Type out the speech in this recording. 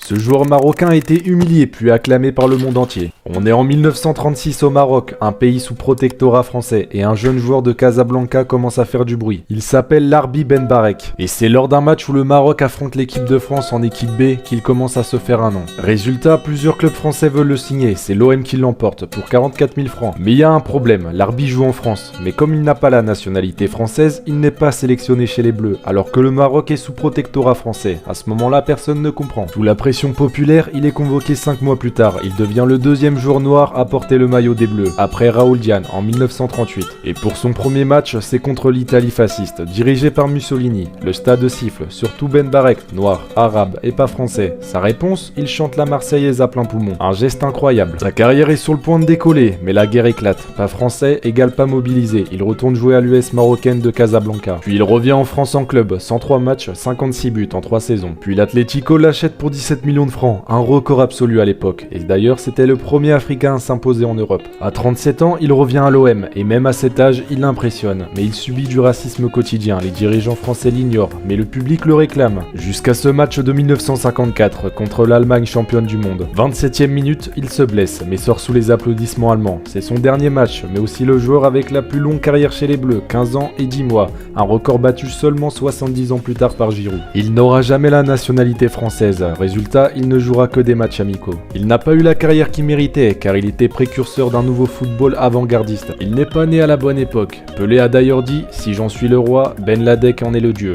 Ce joueur marocain a été humilié puis acclamé par le monde entier. On est en 1936 au Maroc, un pays sous protectorat français, et un jeune joueur de Casablanca commence à faire du bruit. Il s'appelle Larbi Benbarek, et c'est lors d'un match où le Maroc affronte l'équipe de France en équipe B qu'il commence à se faire un nom. Résultat, plusieurs clubs français veulent le signer, c'est l'OM qui l'emporte pour 44 000 francs. Mais il y a un problème, Larbi joue en France, mais comme il n'a pas la nationalité française, il n'est pas sélectionné chez les Bleus, alors que le Maroc est sous protectorat français. À ce moment-là, personne ne comprend. Sous la pression populaire, il est convoqué 5 mois plus tard. Il devient le deuxième joueur noir à porter le maillot des Bleus, après Raoul Diane en 1938. Et pour son premier match, c'est contre l'Italie fasciste, dirigée par Mussolini. Le stade siffle, surtout Benbarek, noir, arabe et pas français. Sa réponse, il chante la Marseillaise à plein poumon. Un geste incroyable. Sa carrière est sur le point de décoller, mais la guerre éclate. Pas français égale pas mobilisé. Il retourne jouer à l'US marocaine de Casablanca. Puis il revient en France en club, 103 matchs, 56 buts en 3 saisons. Puis l'Atlético l'achète pour 17 millions de francs, un record absolu à l'époque. Et d'ailleurs, c'était le premier Africain à s'imposer en Europe. À 37 ans, il revient à l'OM, et même à cet âge, il impressionne. Mais il subit du racisme quotidien, les dirigeants français l'ignorent, mais le public le réclame. Jusqu'à ce match de 1954, contre l'Allemagne championne du monde. 27e minute, il se blesse, mais sort sous les applaudissements allemands. C'est son dernier match, mais aussi le joueur avec la plus longue carrière chez les Bleus, 15 ans et 10 mois. Un record battu seulement 70 ans plus tard par Giroud. Il n'aura jamais la nationalité française, résultat, il ne jouera que des matchs amicaux. Il n'a pas eu la carrière qu'il méritait, car il était précurseur d'un nouveau football avant-gardiste. Il n'est pas né à la bonne époque. Pelé a d'ailleurs dit « Si j'en suis le roi, Ben Ladek en est le dieu ».